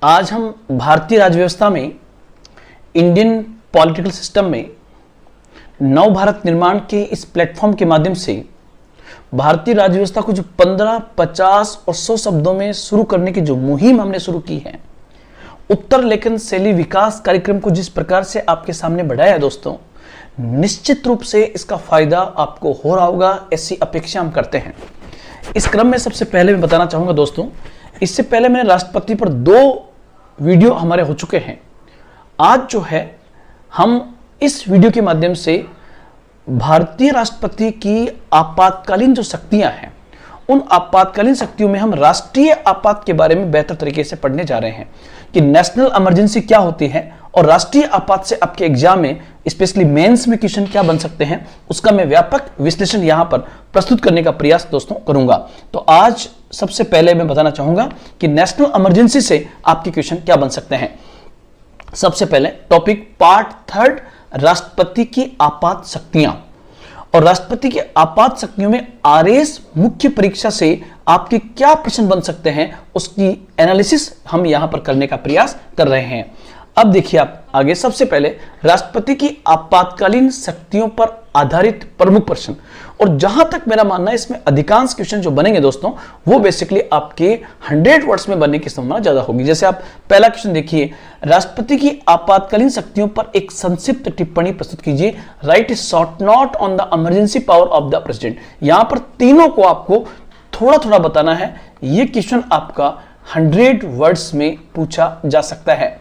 आज हम भारतीय राज्य व्यवस्था में, इंडियन पॉलिटिकल सिस्टम में नव भारत निर्माण के इस प्लेटफॉर्म के माध्यम से भारतीय राज्य व्यवस्था को जो 15, 50 और 100 शब्दों में शुरू करने की जो मुहिम हमने शुरू की है, उत्तर लेखन शैली विकास कार्यक्रम को जिस प्रकार से आपके सामने बढ़ाया है दोस्तों, निश्चित रूप से इसका फायदा आपको हो रहा होगा, ऐसी अपेक्षा हम करते हैं। इस क्रम में सबसे पहले मैं बताना चाहूंगा दोस्तों, इससे पहले मैंने राष्ट्रपति पर 2 वीडियो हमारे हो चुके हैं। आज जो है हम इस वीडियो के माध्यम से भारतीय राष्ट्रपति की आपातकालीन जो शक्तियां हैं, उन आपातकालीन शक्तियों में हम राष्ट्रीय आपात के बारे में बेहतर तरीके से पढ़ने जा रहे हैं कि नेशनल इमरजेंसी क्या होती है और राष्ट्रीय आपात से आपके एग्जाम में, स्पेशली मेंस में क्वेश्चन क्या बन सकते हैं, उसका मैं व्यापक विश्लेषण यहां पर प्रस्तुत करने का प्रयास दोस्तों करूंगा। तो आज सबसे पहले मैं बताना चाहूंगा कि नेशनल इमरजेंसी से आपके क्वेश्चन क्या बन सकते हैं। सबसे पहले टॉपिक पार्ट 3, राष्ट्रपति की आपात शक्तियां। और राष्ट्रपति की आपात शक्तियों में आरएस मुख्य परीक्षा से आपके क्या प्रश्न बन सकते हैं, उसकी एनालिसिस हम यहां पर करने का प्रयास कर रहे हैं। अब देखिए आप आगे, सबसे पहले राष्ट्रपति की आपातकालीन शक्तियों पर आधारित प्रमुख प्रश्न, और जहां तक मेरा मानना है इसमें अधिकांश क्वेश्चन जो बनेंगे दोस्तों, वो बेसिकली आपके 100 वर्ड्स में बनने की संभावना ज्यादा होगी। जैसे आप पहला क्वेश्चन देखिए, राष्ट्रपति की आपातकालीन शक्तियों पर एक संक्षिप्त टिप्पणी प्रस्तुत कीजिए। Right A short note on the emergency power of the president. यहां पर तीनों को आपको थोड़ा थोड़ा बताना है। यह क्वेश्चन आपका 100 वर्ड्स में पूछा जा सकता है।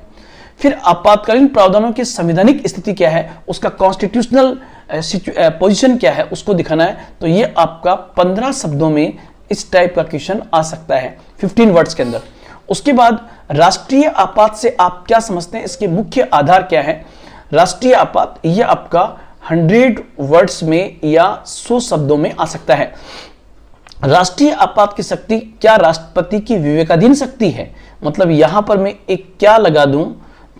फिर आपातकालीन प्रावधानों की संवैधानिक स्थिति क्या है, उसका कॉन्स्टिट्यूशनल पोजीशन क्या है, उसको दिखाना है। तो ये आपका 15 शब्दों में इस टाइप का क्वेश्चन आ सकता है 15 वर्ड्स के अंदर। उसके बाद राष्ट्रीय आपात से आप क्या समझते हैं, इसके मुख्य आधार क्या है। राष्ट्रीय आपात ये आपका 100 वर्ड्स में या 100 शब्दों में आ सकता है। राष्ट्रीय आपात की शक्ति क्या राष्ट्रपति की विवेकाधीन शक्ति है, मतलब यहां पर मैं एक क्या लगा दूं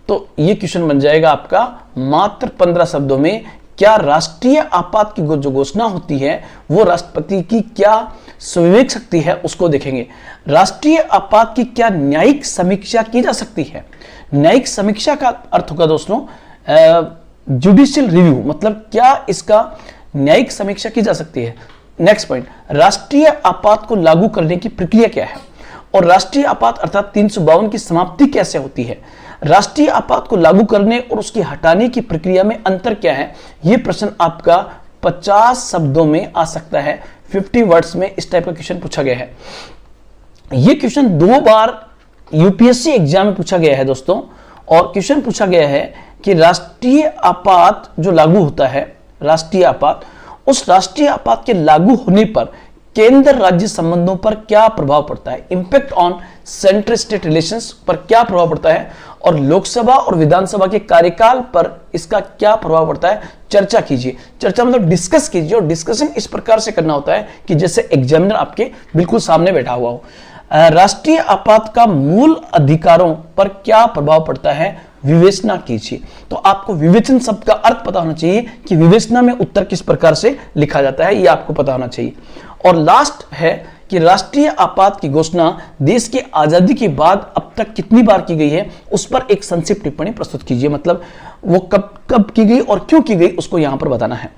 तो ये क्वेश्चन बन जाएगा आपका मात्र 15 शब्दों में। क्या राष्ट्रीय आपात की जो घोषणा होती है वो राष्ट्रपति की क्या स्वविवेक शक्ति है, उसको देखेंगे। राष्ट्रीय आपात की क्या न्यायिक समीक्षा की जा सकती है। न्यायिक समीक्षा का अर्थ होगा दोस्तों जुडिशियल रिव्यू, मतलब क्या इसका न्यायिक समीक्षा की जा सकती है। नेक्स्ट पॉइंट, राष्ट्रीय आपात को लागू करने की प्रक्रिया क्या है, और राष्ट्रीय आपात अर्थात 352 की समाप्ति कैसे होती है। राष्ट्रीय आपात को लागू करने और उसकी हटाने की प्रक्रिया में अंतर क्या है, यह प्रश्न आपका 50 शब्दों में आ सकता है। 50 वर्ड्स में इस टाइप का क्वेश्चन पूछा गया है। यह क्वेश्चन 2 बार यूपीएससी एग्जाम में पूछा गया है दोस्तों, और क्वेश्चन पूछा गया है कि राष्ट्रीय आपात जो लागू होता है, राष्ट्रीय आपात, उस राष्ट्रीय आपात के लागू होने पर केंद्र राज्य संबंधों पर क्या प्रभाव पड़ता है, impact on central state relations पर क्या प्रभाव पड़ता है, और लोकसभा और विधानसभा के कार्यकाल पर इसका क्या प्रभाव पड़ता है, चर्चा कीजिए। चर्चा मतलब डिस्कस कीजिए, और डिस्कशन इस प्रकार से करना होता है कि जैसे एग्जामिनर आपके बिल्कुल सामने बैठा हुआ हो। राष्ट्रीय आपात का मूल अधिकारों पर क्या प्रभाव पड़ता है, विवेचना कीजिए। तो आपको विवेचन शब्द का अर्थ पता होना चाहिए कि विवेचना में उत्तर किस प्रकार से लिखा जाता है, यह आपको पता होना चाहिए। और लास्ट है कि राष्ट्रीय आपात की घोषणा देश की आजादी के बाद अब तक कितनी बार की गई है, उस पर एक संक्षिप्त टिप्पणी प्रस्तुत कीजिए, मतलब वो कब कब की गई और क्यों की गई, उसको यहां पर बताना है।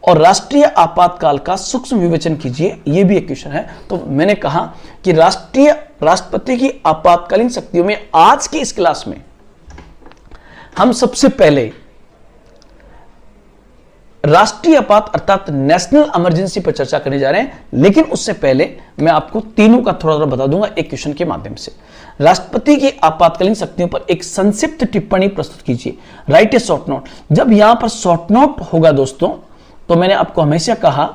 और राष्ट्रीय आपातकाल का सूक्ष्म विवेचन कीजिए, यह भी एक क्वेश्चन है। तो मैंने कहा कि राष्ट्रपति की आपातकालीन शक्तियों में आज की इस क्लास में हम सबसे पहले राष्ट्रीय आपात अर्थात नेशनल इमरजेंसी पर चर्चा करने जा रहे हैं। लेकिन उससे पहले मैं आपको तीनों का थोड़ा थोड़ा बता दूंगा एक क्वेश्चन के माध्यम से। राष्ट्रपति की आपातकालीन शक्तियों पर एक संक्षिप्त टिप्पणी प्रस्तुत कीजिए। राइट ए शॉर्ट नोट। जब यहां पर शॉर्ट नोट होगा दोस्तों, तो मैंने आपको हमेशा कहा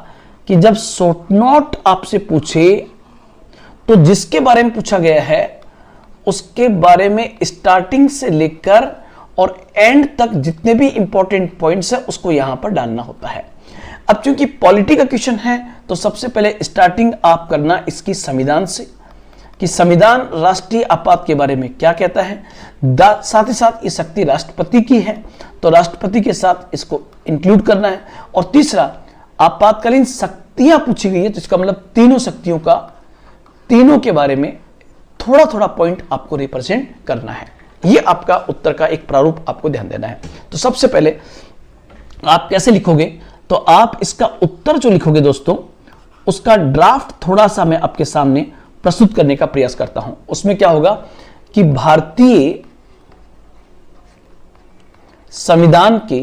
कि जब शॉर्ट नोट आपसे पूछे तो जिसके बारे में पूछा गया है उसके बारे में स्टार्टिंग से लेकर और एंड तक जितने भी इंपॉर्टेंट पॉइंट्स है उसको यहां पर डालना होता है। अब चूंकि पॉलिटी का क्वेश्चन है तो सबसे पहले स्टार्टिंग आप करना इसकी संविधान से, कि संविधान राष्ट्रीय आपात के बारे में क्या कहता है। साथ ही साथ ये शक्ति राष्ट्रपति की है, तो राष्ट्रपति के साथ इसको इंक्लूड करना है। और तीसरा, आपातकालीन शक्तियां पूछी गई है, तो इसका मतलब तीनों शक्तियों का, तीनों के बारे में थोड़ा थोड़ा पॉइंट आपको रिप्रेजेंट करना है। ये आपका उत्तर का एक प्रारूप आपको ध्यान देना है। तो सबसे पहले आप कैसे लिखोगे, तो आप इसका उत्तर जो लिखोगे दोस्तों, उसका ड्राफ्ट थोड़ा सा मैं आपके सामने प्रस्तुत करने का प्रयास करता हूं। उसमें क्या होगा कि भारतीय संविधान के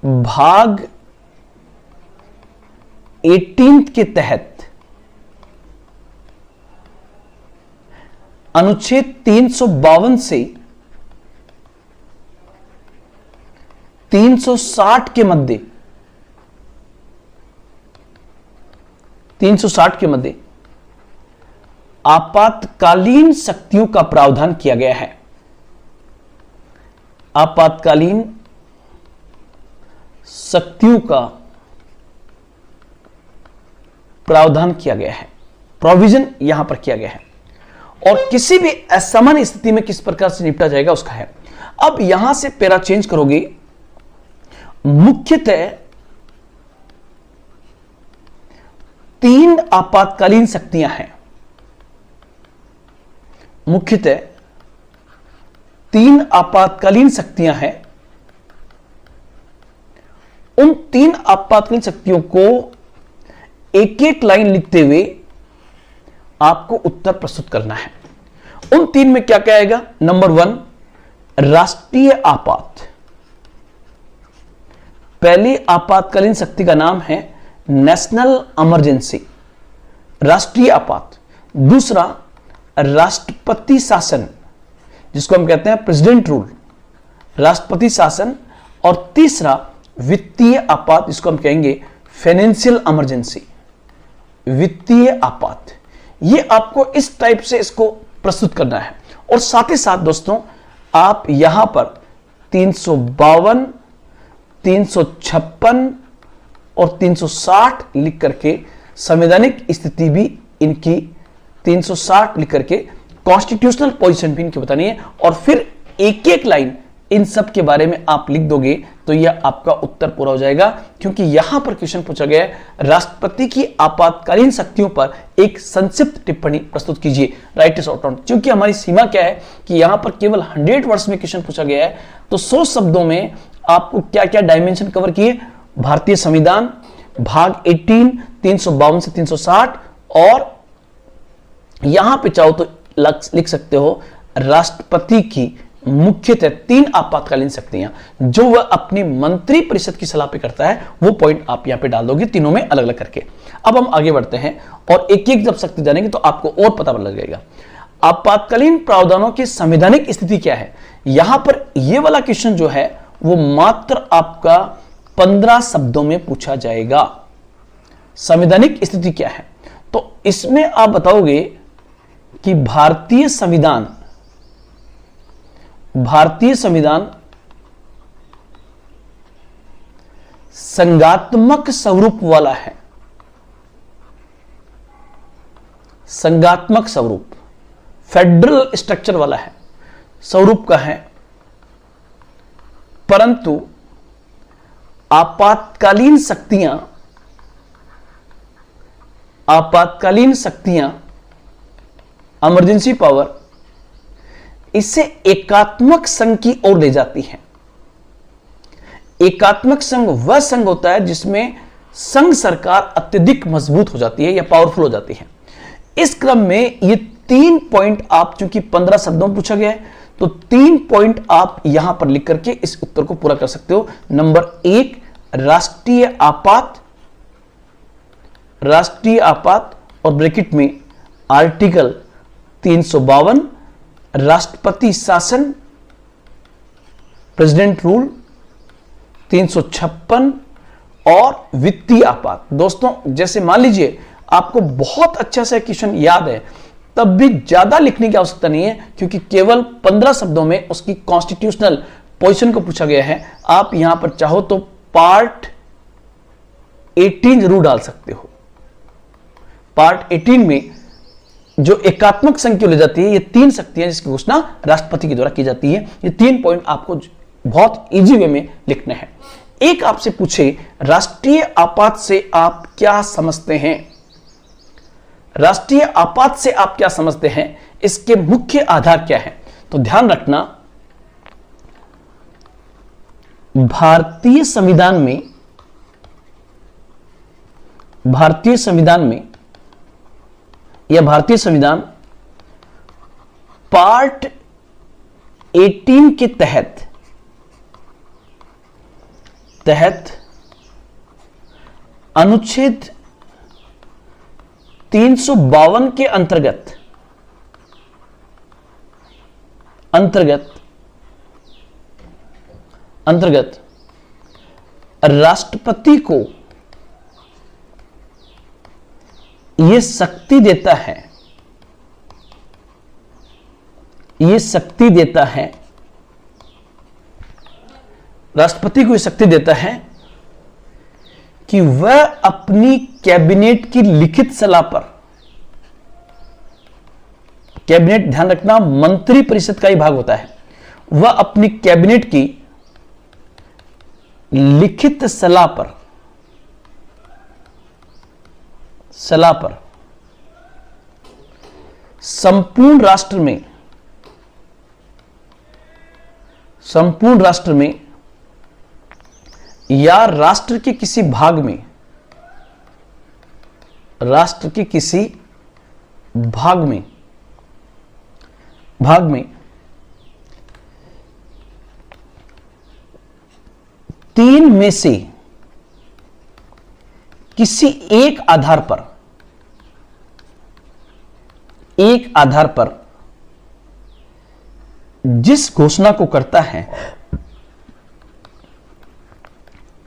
भाग 18 के तहत अनुच्छेद 352 से 360 के मध्य 360 के मध्य आपातकालीन शक्तियों का प्रावधान किया गया है। आपातकालीन शक्तियों का प्रावधान किया गया है, प्रोविजन यहां पर किया गया है, और किसी भी असामान्य स्थिति में किस प्रकार से निपटा जाएगा उसका है। अब यहां से पैरा चेंज करोगे, मुख्यतः 3 आपातकालीन शक्तियां हैं। मुख्यतः 3 आपातकालीन शक्तियां हैं। उन 3 आपातकालीन शक्तियों को एक एक लाइन लिखते हुए आपको उत्तर प्रस्तुत करना है। उन 3 में क्या क्या आएगा? नंबर 1 राष्ट्रीय आपात। पहली आपातकालीन शक्ति का नाम है नेशनल इमरजेंसी, राष्ट्रीय आपात। दूसरा राष्ट्रपति शासन, जिसको हम कहते हैं प्रेसिडेंट रूल, राष्ट्रपति शासन। और तीसरा वित्तीय आपात, जिसको हम कहेंगे फाइनेंशियल इमरजेंसी, वित्तीय आपात। ये आपको इस टाइप से इसको प्रस्तुत करना है। और साथ ही साथ दोस्तों आप यहां पर 352, 356 और 360 लिख करके संवैधानिक स्थिति भी इनकी 360 लिख करके कॉन्स्टिट्यूशनल पोजीशन भी इनकी बतानी है। और फिर एक एक लाइन इन सब के बारे में आप लिख दोगे तो यह आपका उत्तर पूरा हो जाएगा। क्योंकि यहां पर क्वेश्चन पूछा गया है राष्ट्रपति की आपातकालीन शक्तियों पर एक संक्षिप्त टिप्पणी प्रस्तुत कीजिए, राइट इज शॉर्ट आउट। क्योंकि हमारी सीमा क्या है कि यहां पर केवल 100 वर्ड्स में क्वेश्चन पूछा गया है, तो 100 शब्दों में आपको क्या क्या डायमेंशन कवर किए? भारतीय संविधान, भाग 18, 352 से 360, और यहां पे चाहो तो लिख सकते हो राष्ट्रपति की मुख्यतः 3 आपातकालीन शक्तियां जो वह अपनी मंत्री परिषद की सलाह पे करता है, वो पॉइंट आप यहां पे डाल दोगे तीनों में अलग अलग करके। अब हम आगे बढ़ते हैं और एक एक जब शक्ति जानेंगे तो आपको और पता लग जाएगा आपातकालीन प्रावधानों की संवैधानिक स्थिति क्या है। यहां पर यह वाला क्वेश्चन जो है वो मात्र आपका 15 शब्दों में पूछा जाएगा। संवैधानिक स्थिति क्या है? तो इसमें आप बताओगे कि भारतीय संविधान संघात्मक स्वरूप वाला है। संघात्मक स्वरूप, फेडरल स्ट्रक्चर वाला है, स्वरूप का है। परंतु आपातकालीन शक्तियां इमरजेंसी पावर इससे एकात्मक संघ की ओर ले जाती है। एकात्मक संघ वह संघ होता है जिसमें संघ सरकार अत्यधिक मजबूत हो जाती है या पावरफुल हो जाती है। इस क्रम में ये 3 पॉइंट आप, चूंकि 15 शब्दों में पूछा गया है, तो 3 पॉइंट आप यहां पर लिख करके इस उत्तर को पूरा कर सकते हो। नंबर 1 राष्ट्रीय आपात और ब्रैकेट में आर्टिकल 352, राष्ट्रपति शासन, प्रेसिडेंट रूल, 356 और वित्तीय आपात। दोस्तों जैसे मान लीजिए आपको बहुत अच्छा सा क्वेश्चन याद है, तब भी ज्यादा लिखने की आवश्यकता नहीं है, क्योंकि केवल 15 शब्दों में उसकी कॉन्स्टिट्यूशनल पोजीशन को पूछा गया है। आप यहां पर चाहो तो पार्ट 18 जरूर डाल सकते हो। पार्ट 18 में जो एकात्मक संघ की ले जाती है, ये 3 शक्तियां जिसकी घोषणा राष्ट्रपति के द्वारा की जाती है। ये 3 पॉइंट आपको बहुत इजी वे में लिखने हैं। एक आपसे पूछे राष्ट्रीय आपात से आप क्या समझते हैं? राष्ट्रीय आपात से आप क्या समझते हैं, इसके मुख्य आधार क्या है? तो ध्यान रखना, भारतीय संविधान संविधान पार्ट 18 के तहत अनुच्छेद 352 के अंतर्गत राष्ट्रपति को यह शक्ति देता है, राष्ट्रपति को यह शक्ति देता है कि वह अपनी कैबिनेट की लिखित सलाह पर, कैबिनेट ध्यान रखना मंत्री परिषद का ही भाग होता है, वह अपनी कैबिनेट की लिखित सलाह पर संपूर्ण राष्ट्र में या राष्ट्र के किसी भाग में तीन में से किसी एक आधार पर जिस घोषणा को करता है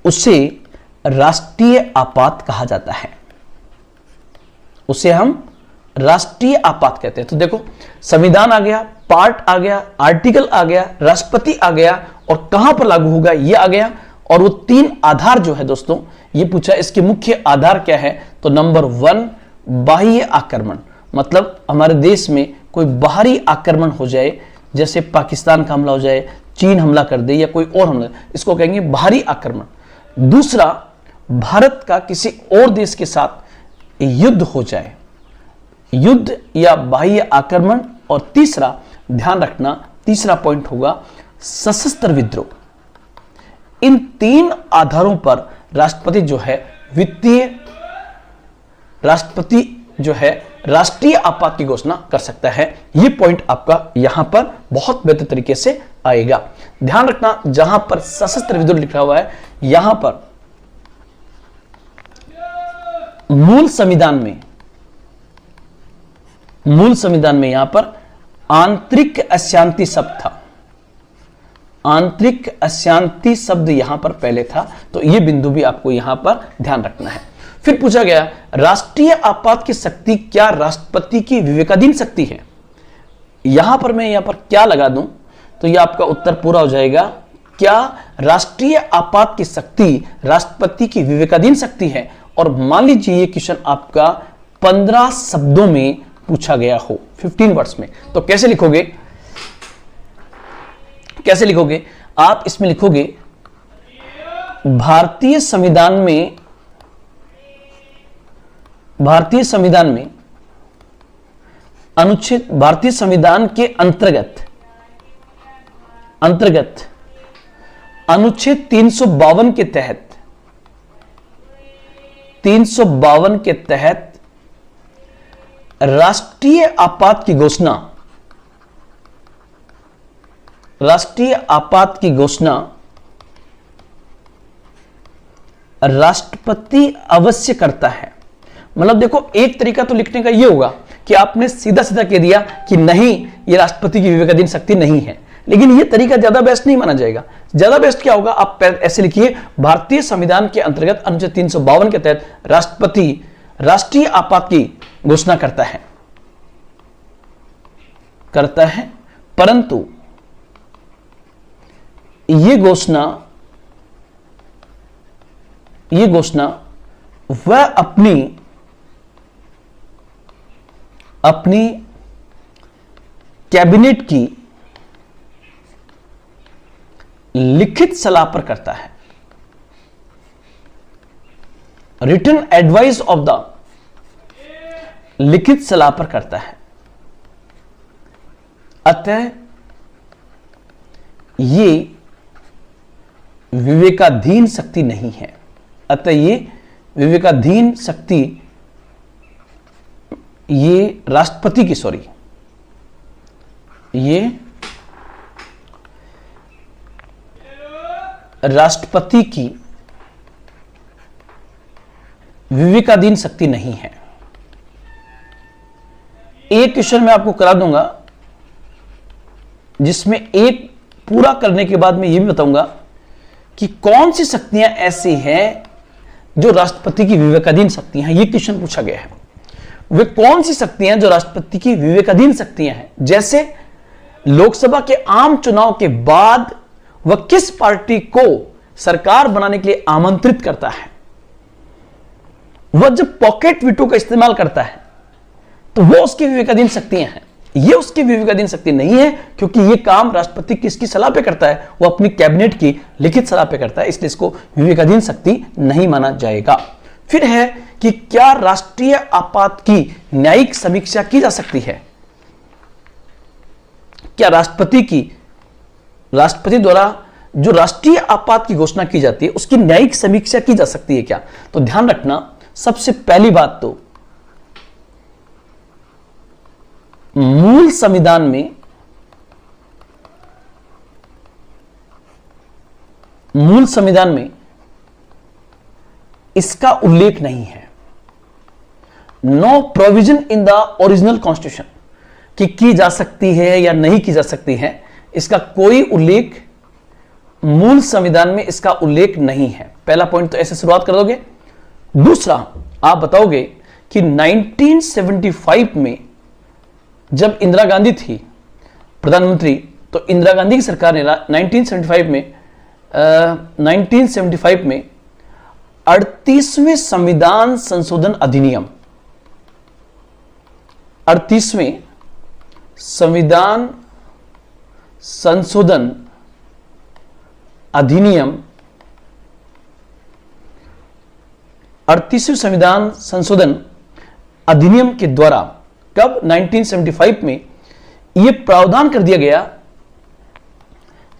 उसे राष्ट्रीय आपात कहा जाता है, उसे हम राष्ट्रीय आपात कहते हैं। तो देखो, संविधान आ गया, पार्ट आ गया, आर्टिकल आ गया, राष्ट्रपति आ गया, और कहां पर लागू होगा यह आ गया, और वो तीन आधार जो है दोस्तों, ये पूछा इसके मुख्य आधार क्या है? तो नंबर 1 बाह्य आक्रमण, मतलब हमारे देश में कोई बाहरी आक्रमण हो जाए, जैसे पाकिस्तान का हमला हो जाए, चीन हमला कर दे या कोई और हमला, इसको कहेंगे बाहरी आक्रमण। दूसरा, भारत का किसी और देश के साथ युद्ध हो जाए, युद्ध या बाह्य आक्रमण। और तीसरा, ध्यान रखना, तीसरा पॉइंट होगा सशस्त्र विद्रोह। इन तीन आधारों पर राष्ट्रपति जो है राष्ट्रीय आपात की घोषणा कर सकता है। यह पॉइंट आपका यहां पर बहुत बेहतर तरीके से आएगा। ध्यान रखना, जहां पर सशस्त्र विद्रोह लिखा हुआ है, यहां पर मूल संविधान में यहां पर आंतरिक अशांति शब्द था, आंतरिक अशांति शब्द यहां पर पहले था, तो यह बिंदु भी आपको यहां पर ध्यान रखना है। फिर पूछा गया, राष्ट्रीय आपात की शक्ति क्या राष्ट्रपति की विवेकाधीन शक्ति है? यहां पर मैं क्या लगा दूं तो यह आपका उत्तर पूरा हो जाएगा। क्या राष्ट्रीय आपात की शक्ति राष्ट्रपति की विवेकाधीन शक्ति है? और मान लीजिए ये क्वेश्चन आपका 15 शब्दों में पूछा गया हो, 15 वर्ड्स में, तो कैसे लिखोगे? आप इसमें लिखोगे, भारतीय संविधान में अनुच्छेद, भारतीय संविधान के अंतर्गत अनुच्छेद 352 के तहत राष्ट्रीय आपात की घोषणा राष्ट्रपति अवश्य करता है। मतलब देखो, एक तरीका तो लिखने का यह होगा कि आपने सीधा सीधा कह दिया कि नहीं, यह राष्ट्रपति की विवेकाधीन शक्ति नहीं है, लेकिन यह तरीका ज्यादा बेस्ट नहीं माना जाएगा। ज्यादा बेस्ट क्या होगा, आप ऐसे लिखिए, भारतीय संविधान के अंतर्गत अनुच्छेद 352 के तहत राष्ट्रपति राष्ट्रीय आपात की घोषणा करता है, परंतु यह घोषणा वह अपनी कैबिनेट की लिखित सलाह पर करता है। रिटन एडवाइस ऑफ द लिखित सलाह पर करता है। अतः ये विवेकाधीन शक्ति नहीं है। अतः ये विवेकाधीन शक्ति, ये राष्ट्रपति की, सॉरी, ये राष्ट्रपति की विवेकाधीन शक्ति नहीं है। एक क्वेश्चन मैं आपको करा दूंगा जिसमें एक पूरा करने के बाद मैं यह भी बताऊंगा कि कौन सी शक्तियां ऐसी हैं जो राष्ट्रपति की विवेकाधीन शक्तियां हैं। यह क्वेश्चन पूछा गया है। वे कौन सी शक्तियां जो राष्ट्रपति की विवेकाधीन शक्तियां हैं। जैसे लोकसभा के आम चुनाव के बाद वह किस पार्टी को सरकार बनाने के लिए आमंत्रित करता है, वह जब पॉकेट वीटो का इस्तेमाल करता है तो वो उसकी विवेकाधीन शक्तियां हैं। ये उसकी विवेकाधीन शक्ति नहीं है, क्योंकि ये काम राष्ट्रपति किसकी सलाह पे करता है, वो अपनी कैबिनेट की लिखित सलाह पे करता है, इसलिए इसको विवेकाधीन शक्ति नहीं माना जाएगा। फिर है कि क्या राष्ट्रीय आपात की न्यायिक समीक्षा की जा सकती है। क्या राष्ट्रपति द्वारा जो राष्ट्रीय आपात की घोषणा की जाती है उसकी न्यायिक समीक्षा की जा सकती है क्या। तो ध्यान रखना, सबसे पहली बात तो मूल संविधान में इसका उल्लेख नहीं है। No provision in the original constitution कि की जा सकती है या नहीं की जा सकती है, इसका कोई उल्लेख मूल संविधान में, इसका उल्लेख नहीं है। पहला पॉइंट तो ऐसे शुरुआत कर दोगे। दूसरा, आप बताओगे कि 1975 में जब इंदिरा गांधी थी प्रधानमंत्री, तो इंदिरा गांधी की सरकार ने 1975 में 38वें संविधान संशोधन अधिनियम, 38वें संविधान संशोधन अधिनियम, 38वें संविधान संशोधन अधिनियम के द्वारा कब 1975 में यह प्रावधान कर दिया गया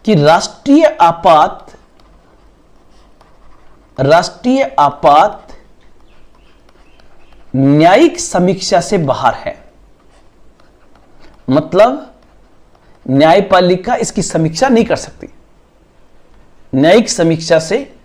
कि राष्ट्रीय आपात न्यायिक समीक्षा से बाहर है। मतलब न्यायपालिका इसकी समीक्षा नहीं कर सकती, न्यायिक समीक्षा से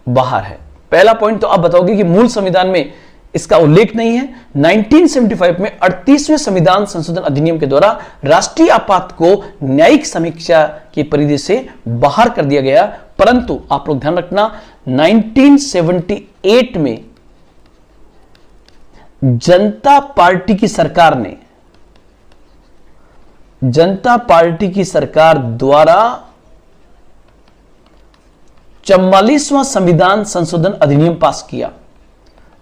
बाहर है। पहला पॉइंट तो आप बताओगे कि मूल संविधान में इसका उल्लेख नहीं है। 1975 में 38वें संविधान संशोधन अधिनियम के द्वारा राष्ट्रीय आपात को न्यायिक समीक्षा की परिधि से बाहर कर दिया गया। परंतु आप लोग ध्यान रखना, 1978 में जनता पार्टी की सरकार द्वारा 44वां संविधान संशोधन अधिनियम पास किया।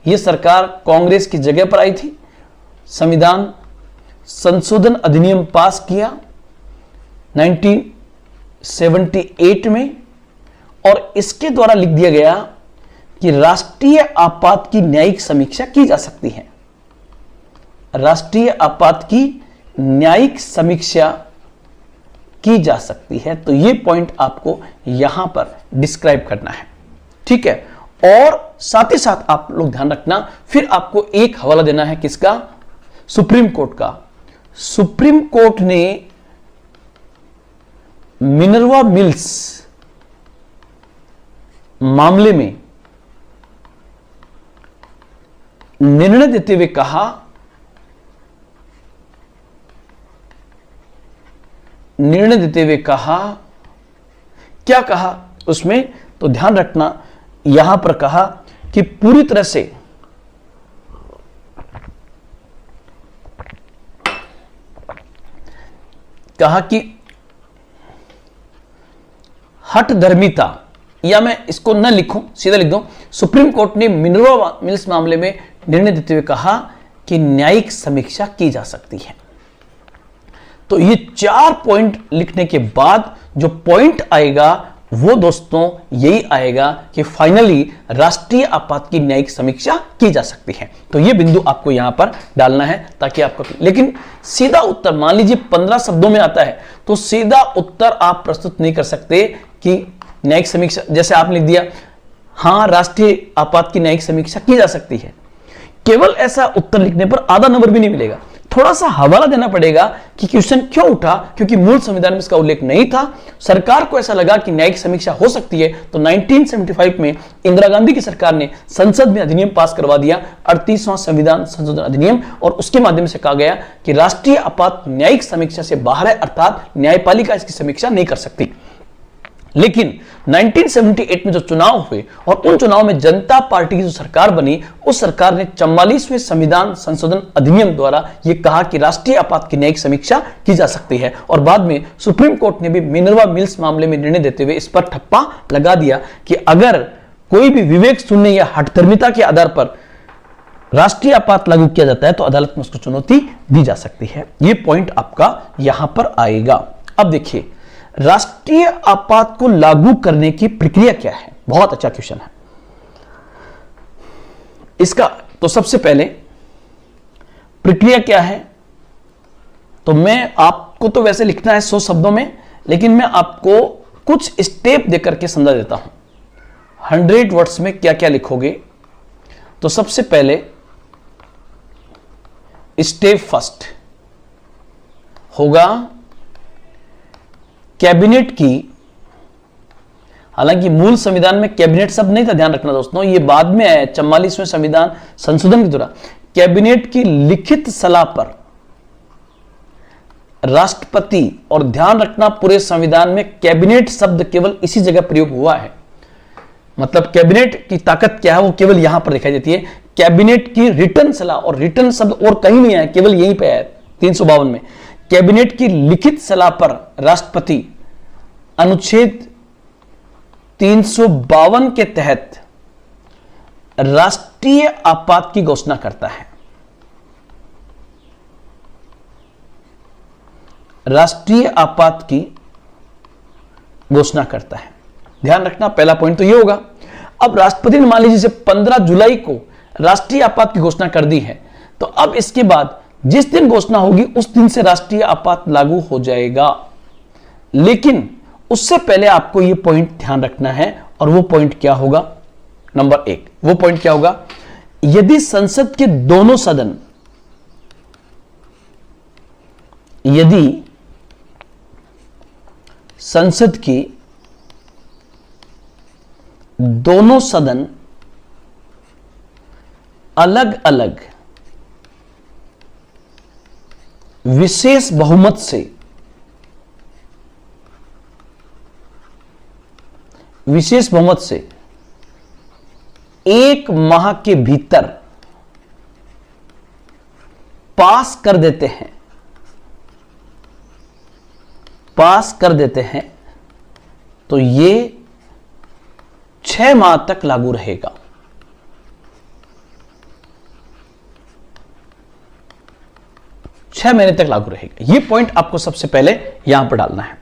यह सरकार कांग्रेस की जगह पर आई थी, संविधान संशोधन अधिनियम पास किया 1978 में, और इसके द्वारा लिख दिया गया कि राष्ट्रीय आपात की न्यायिक समीक्षा की जा सकती है। राष्ट्रीय आपात की न्यायिक समीक्षा की जा सकती है। तो यह पॉइंट आपको यहां पर डिस्क्राइब करना है, ठीक है। और साथ ही साथ आप लोग ध्यान रखना, फिर आपको एक हवाला देना है किसका, सुप्रीम कोर्ट का। सुप्रीम कोर्ट ने मिनर्वा मिल्स मामले में निर्णय देते हुए कहा, क्या कहा उसमें, तो ध्यान रखना, यहां पर कहा कि पूरी तरह से कहा कि हठधर्मिता, या मैं इसको न लिखूं, सीधा लिख दूं, सुप्रीम कोर्ट ने मिनर्वा मिल्स मामले में निर्णय देते हुए कहा कि न्यायिक समीक्षा की जा सकती है। तो ये 4 पॉइंट लिखने के बाद जो पॉइंट आएगा वो दोस्तों यही आएगा कि फाइनली राष्ट्रीय आपात की न्यायिक समीक्षा की जा सकती है। तो ये बिंदु आपको यहां पर डालना है ताकि आपको, लेकिन सीधा उत्तर मान लीजिए 15 शब्दों में आता है तो सीधा उत्तर आप प्रस्तुत नहीं कर सकते कि न्यायिक समीक्षा, जैसे आपने लिख दिया हां राष्ट्रीय आपात की न्यायिक समीक्षा की जा सकती है, केवल ऐसा उत्तर लिखने पर आधा नंबर भी नहीं मिलेगा। थोड़ा सा हवाला देना पड़ेगा कि क्वेश्चन क्यों उठा, क्योंकि मूल संविधान में इसका उल्लेख नहीं था। सरकार को ऐसा लगा कि न्यायिक समीक्षा हो सकती है, तो 1975 में इंदिरा गांधी की सरकार ने संसद में अधिनियम पास करवा दिया, 38वां संविधान संशोधन अधिनियम, और उसके माध्यम से कहा गया कि राष्ट्रीय आपात न्यायिक समीक्षा से बाहर है, अर्थात न्यायपालिका इसकी समीक्षा नहीं कर सकती। लेकिन 1978 में जो चुनाव हुए और उन चुनाव में जनता पार्टी की जो सरकार बनी, उस सरकार ने 44वें संविधान संशोधन अधिनियम द्वारा यह कहा कि राष्ट्रीय आपात की न्यायिक समीक्षा की जा सकती है। और बाद में सुप्रीम कोर्ट ने भी मिनर्वा मिल्स मामले में निर्णय देते हुए इस पर ठप्पा लगा दिया कि अगर कोई भी विवेक शून्य या हठधर्मिता के आधार पर राष्ट्रीय आपात लागू किया जाता है तो अदालत में उसको चुनौती दी जा सकती है। यह पॉइंट आपका यहां पर आएगा। अब देखिए राष्ट्रीय आपात को लागू करने की प्रक्रिया क्या है, बहुत अच्छा क्वेश्चन है इसका। तो सबसे पहले प्रक्रिया क्या है, तो मैं आपको तो वैसे लिखना है 100 शब्दों में, लेकिन मैं आपको कुछ स्टेप देकर के समझा देता हूं। 100 वर्ड्स में क्या क्या लिखोगे, तो सबसे पहले स्टेप फर्स्ट होगा कैबिनेट की, हालांकि मूल संविधान में कैबिनेट शब्द नहीं था, ध्यान रखना दोस्तों, ये बाद में आया 44वें संविधान संशोधन के दौरान। कैबिनेट की लिखित सलाह पर राष्ट्रपति, और ध्यान रखना पूरे संविधान में कैबिनेट शब्द केवल इसी जगह प्रयोग हुआ है, मतलब कैबिनेट की ताकत क्या है वो केवल यहां पर दिखाई देती है। कैबिनेट की रिटर्न सलाह, और रिटर्न शब्द और कहीं नहीं आया, केवल यहीं पे आया 352 में। कैबिनेट की लिखित सलाह पर राष्ट्रपति अनुच्छेद 352 के तहत राष्ट्रीय आपात की घोषणा करता है। राष्ट्रीय आपात की घोषणा करता है, ध्यान रखना पहला पॉइंट तो यह होगा। अब राष्ट्रपति ने मान लीजिए 15 जुलाई को राष्ट्रीय आपात की घोषणा कर दी है, तो अब इसके बाद जिस दिन घोषणा होगी उस दिन से राष्ट्रीय आपात लागू हो जाएगा। लेकिन उससे पहले आपको यह पॉइंट ध्यान रखना है, और वो पॉइंट क्या होगा, नंबर 1 वो पॉइंट क्या होगा, यदि संसद के दोनों सदन, यदि संसद की दोनों सदन अलग अलग विशेष बहुमत से, विशेष बहुमत से 1 माह के भीतर पास कर देते हैं, पास कर देते हैं, तो ये 6 माह तक लागू रहेगा। छह महीने तक लागू रहेगा। यह पॉइंट आपको सबसे पहले यहां पर डालना है।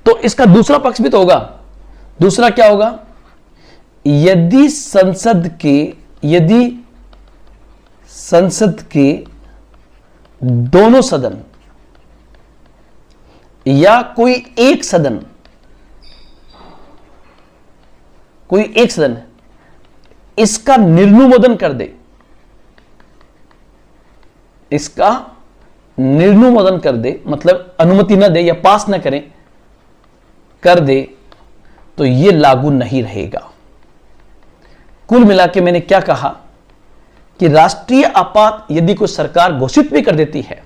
तो इसका दूसरा पक्ष भी तो होगा। दूसरा क्या होगा, यदि संसद के दोनों सदन या कोई एक सदन इसका निर्नुमोदन कर दे, इसका निर्नुमोदन कर दे, मतलब अनुमति न दे या पास न करें, कर दे, तो यह लागू नहीं रहेगा। कुल मिला के मैंने क्या कहा कि राष्ट्रीय आपात यदि कोई सरकार घोषित भी कर देती है,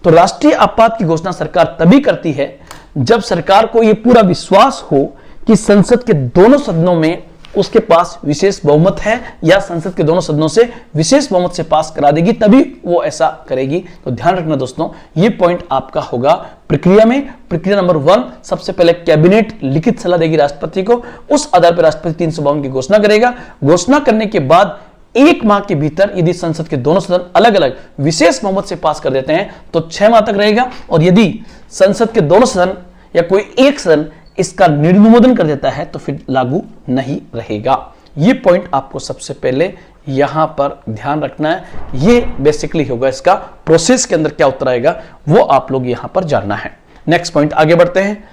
तो राष्ट्रीय आपात की घोषणा सरकार तभी करती है जब सरकार को यह पूरा विश्वास हो कि संसद के दोनों सदनों में उसके पास विशेष बहुमत है, या संसद के दोनों सदनों से विशेष बहुमत से पास करा देगी, तभी वो ऐसा करेगी। तो ध्यान रखना दोस्तों, ये पॉइंट आपका होगा प्रक्रिया में। प्रक्रिया नंबर 1, सबसे पहले कैबिनेट लिखित सलाह देगी राष्ट्रपति को, उस आधार पर राष्ट्रपति 352 की घोषणा करेगा। घोषणा करने के बाद 1 माह के भीतर यदि संसद के दोनों सदन अलग अलग विशेष बहुमत से पास कर देते हैं तो 6 माह तक रहेगा। और यदि संसद के दोनों सदन या कोई एक सदन इसका निर्नुमोदन कर देता है तो फिर लागू नहीं रहेगा। ये पॉइंट आपको सबसे पहले यहां पर ध्यान रखना है। ये बेसिकली होगा इसका प्रोसेस के अंदर क्या उत्तर आएगा वो आप लोग यहां पर जानना है। नेक्स्ट पॉइंट आगे बढ़ते हैं।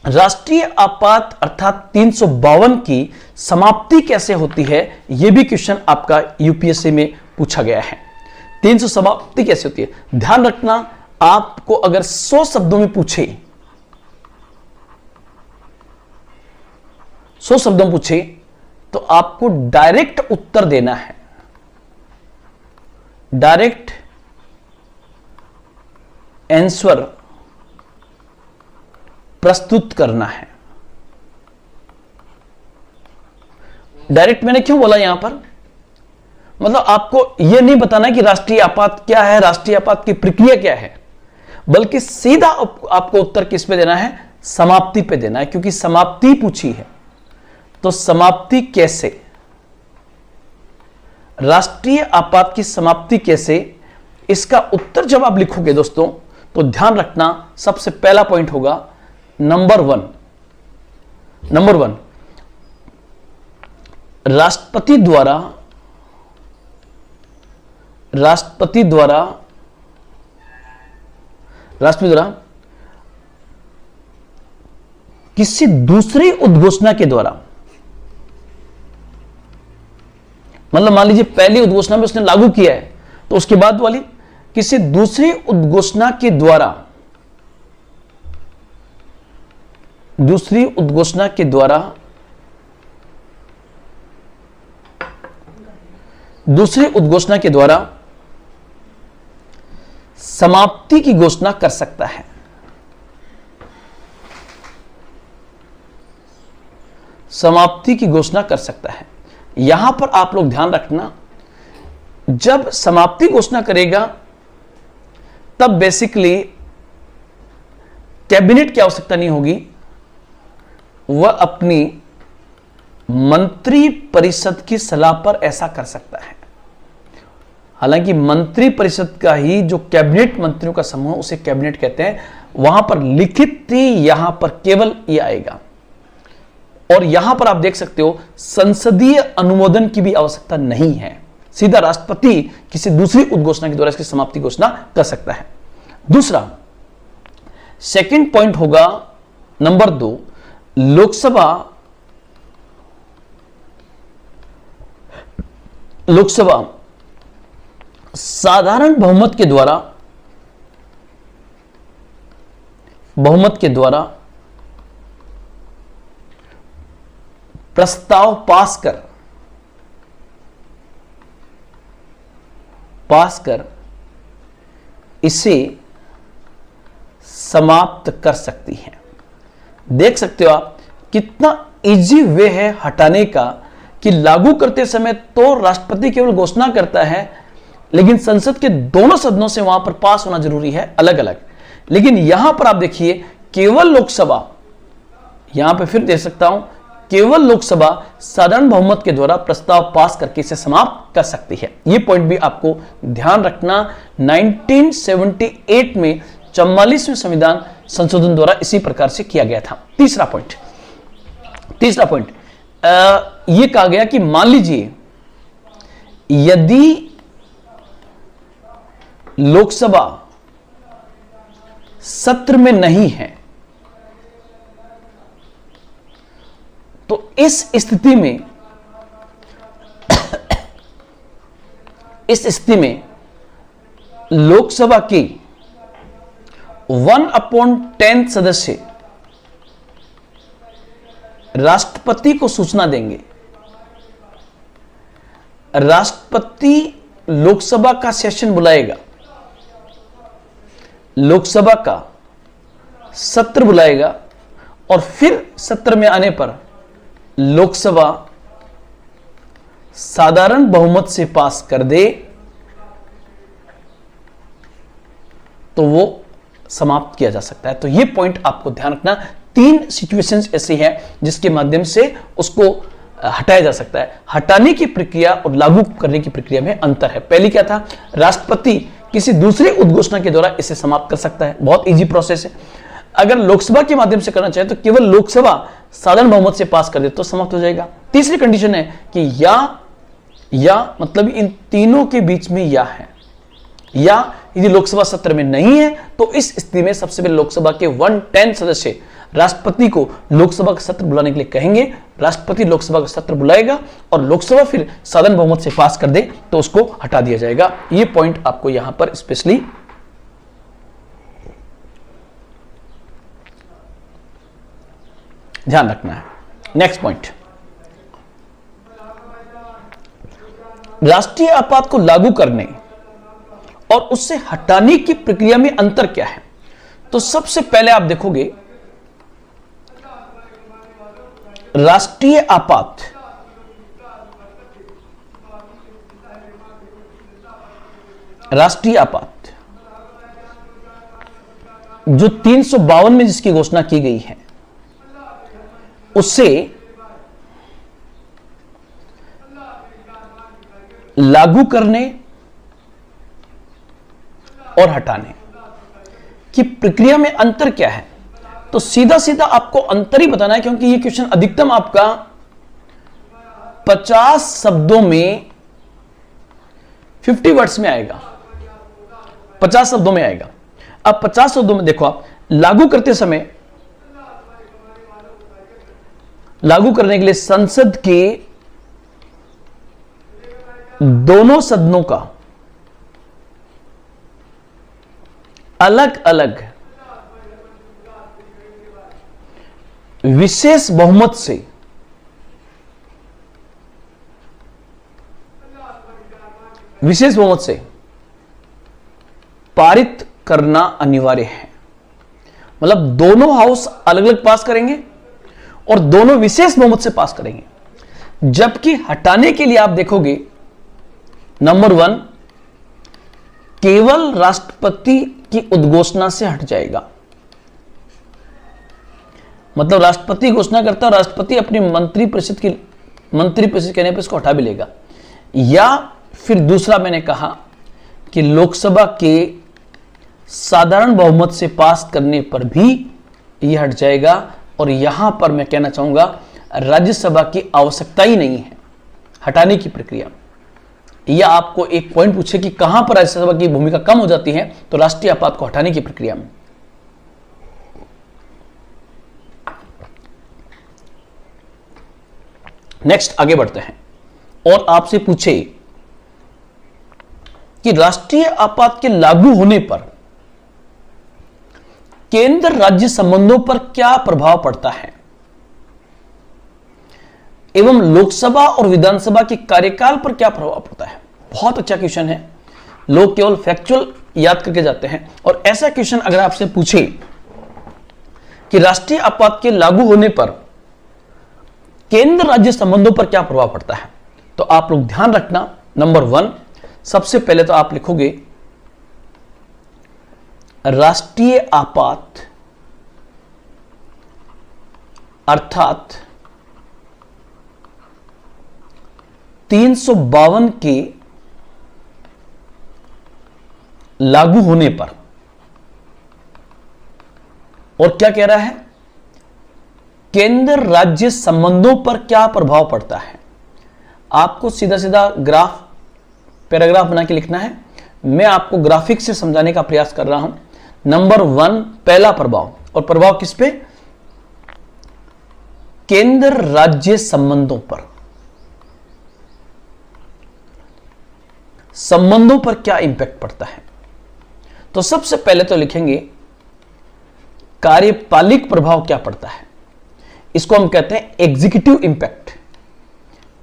राष्ट्रीय आपात अर्थात 352 की समाप्ति कैसे होती है, यह भी क्वेश्चन आपका यूपीएससी में पूछा गया है। 300 समाप्ति कैसे होती है, ध्यान रखना। आपको अगर 100 शब्दों में पूछे, 100 शब्दों में पूछे तो आपको डायरेक्ट उत्तर देना है, डायरेक्ट आंसर प्रस्तुत करना है। डायरेक्ट मैंने क्यों बोला यहां पर, मतलब आपको यह नहीं बताना कि राष्ट्रीय आपात क्या है, राष्ट्रीय आपात की प्रक्रिया क्या है, बल्कि सीधा आपको उत्तर किस पे देना है, समाप्ति पे देना है, क्योंकि समाप्ति पूछी है। तो समाप्ति कैसे, राष्ट्रीय आपात की समाप्ति कैसे, इसका उत्तर जब आप लिखोगे दोस्तों तो ध्यान रखना सबसे पहला पॉइंट होगा नंबर वन, राष्ट्रपति द्वारा किसी दूसरी उद्घोषणा के द्वारा, मतलब मान लीजिए पहली उद्घोषणा में उसने लागू किया है तो उसके बाद वाली किसी दूसरी उद्घोषणा के द्वारा, दूसरी उद्घोषणा के द्वारा, दूसरी उद्घोषणा के द्वारा समाप्ति की घोषणा कर सकता है। समाप्ति की घोषणा कर सकता है। यहां पर आप लोग ध्यान रखना, जब समाप्ति घोषणा करेगा तब बेसिकली कैबिनेट की आवश्यकता नहीं होगी, वह अपनी मंत्री परिषद की सलाह पर ऐसा कर सकता है। हालांकि मंत्री परिषद का ही जो कैबिनेट मंत्रियों का समूह उसे कैबिनेट कहते हैं, वहां पर लिखित यहां पर केवल यह आएगा। और यहां पर आप देख सकते हो संसदीय अनुमोदन की भी आवश्यकता नहीं है, सीधा राष्ट्रपति किसी दूसरी उद्घोषणा के द्वारा इसकी समाप्ति घोषणा कर सकता है। दूसरा सेकंड पॉइंट होगा नंबर 2, लोकसभा साधारण बहुमत के द्वारा प्रस्ताव पास कर इसे समाप्त कर सकती है। देख सकते हो आप कितना इजी वे है हटाने का, कि लागू करते समय तो राष्ट्रपति केवल घोषणा करता है, लेकिन संसद के दोनों सदनों से वहां पर पास होना जरूरी है अलग अलग। लेकिन यहां पर आप देखिए केवल लोकसभा, यहां पर फिर देख सकता हूं, केवल लोकसभा साधारण बहुमत के द्वारा प्रस्ताव पास करके इसे समाप्त कर सकती है। यह पॉइंट भी आपको ध्यान रखना। 1978 में 44वें संविधान संशोधन द्वारा इसी प्रकार से किया गया था। तीसरा पॉइंट यह कहा गया कि मान लीजिए यदि लोकसभा सत्र में नहीं है तो इस स्थिति में लोकसभा के 1/10 सदस्य राष्ट्रपति को सूचना देंगे। राष्ट्रपति लोकसभा का सेशन बुलाएगा, लोकसभा का सत्र बुलाएगा, और फिर सत्र में आने पर लोकसभा साधारण बहुमत से पास कर दे तो वो समाप्त किया जा सकता है। तो ये पॉइंट आपको ध्यान रखना। 3 सिचुएशंस ऐसी हैं जिसके माध्यम से उसको हटाया जा सकता है। हटाने की प्रक्रिया और लागू करने की प्रक्रिया में अंतर है। पहली क्या था, राष्ट्रपति किसी दूसरे उद्घोषणा के द्वारा इसे समाप्त कर सकता है, बहुत इजी प्रोसेस है। अगर लोकसभा के माध्यम से करना चाहे तो केवल लोकसभा साधारण बहुमत से पास कर दे तो समाप्त हो जाएगा। तीसरी कंडीशन है कि या मतलब इन तीनों के बीच में या है, या यदि लोकसभा सत्र में नहीं है तो इस स्थिति में सबसे पहले लोकसभा के 110 सदस्य राष्ट्रपति को लोकसभा का सत्र बुलाने के लिए कहेंगे, राष्ट्रपति लोकसभा का सत्र बुलाएगा और लोकसभा फिर साधारण बहुमत से पास कर दे तो उसको हटा दिया जाएगा। ये पॉइंट आपको यहां पर स्पेशली ध्यान रखना है। नेक्स्ट पॉइंट, राष्ट्रीय आपात को लागू करने और उससे हटाने की प्रक्रिया में अंतर क्या है। तो सबसे पहले आप देखोगे राष्ट्रीय आपात जो 352 में जिसकी घोषणा की गई है उससे लागू करने और हटाने की प्रक्रिया में अंतर क्या है। तो सीधा सीधा आपको अंतर ही बताना है, क्योंकि ये क्वेश्चन अधिकतम आपका 50 शब्दों में 50 वर्ड्स में आएगा, 50 शब्दों में आएगा। अब 50 शब्दों में देखो, आप लागू करते समय लागू करने के लिए संसद के दोनों सदनों का अलग अलग विशेष बहुमत से पारित करना अनिवार्य है। मतलब दोनों हाउस अलग अलग पास करेंगे और दोनों विशेष बहुमत से पास करेंगे। जबकि हटाने के लिए आप देखोगे नंबर 1 केवल राष्ट्रपति की उद्घोषणा से हट जाएगा। मतलब राष्ट्रपति घोषणा करता है, राष्ट्रपति अपनी मंत्रिपरिषद कहने पर इसको हटा भी लेगा। या फिर दूसरा मैंने कहा कि लोकसभा के साधारण बहुमत से पास करने पर भी यह हट जाएगा। और यहां पर मैं कहना चाहूंगा राज्यसभा की आवश्यकता ही नहीं है हटाने की प्रक्रिया। या आपको एक पॉइंट पूछे कि कहां पर राज्यसभा की भूमिका कम हो जाती है, तो राष्ट्रीय आपात को हटाने की प्रक्रिया में। नेक्स्ट आगे बढ़ते हैं और आपसे पूछे कि राष्ट्रीय आपात के लागू होने पर केंद्र राज्य संबंधों पर क्या प्रभाव पड़ता है एवं लोकसभा और विधानसभा के कार्यकाल पर क्या प्रभाव पड़ता है। बहुत अच्छा क्वेश्चन है, लोग केवल फैक्चुअल याद करके जाते हैं। और ऐसा क्वेश्चन अगर आपसे पूछे कि राष्ट्रीय आपात के लागू होने पर केंद्र राज्य संबंधों पर क्या प्रभाव पड़ता है, तो आप लोग ध्यान रखना। नंबर 1, सबसे पहले तो आप लिखोगे राष्ट्रीय आपात अर्थात 352 के लागू होने पर। और क्या कह रहा है, केंद्र राज्य संबंधों पर क्या प्रभाव पड़ता है। आपको सीधा सीधा पैराग्राफ बना के लिखना है। मैं आपको ग्राफिक से समझाने का प्रयास कर रहा हूं। नंबर 1 पहला प्रभाव, और प्रभाव किस पे, केंद्र राज्य संबंधों पर। संबंधों पर क्या इंपैक्ट पड़ता है, तो सबसे पहले तो लिखेंगे कार्यपालिक प्रभाव क्या पड़ता है। इसको हम कहते हैं एग्जीक्यूटिव इंपैक्ट।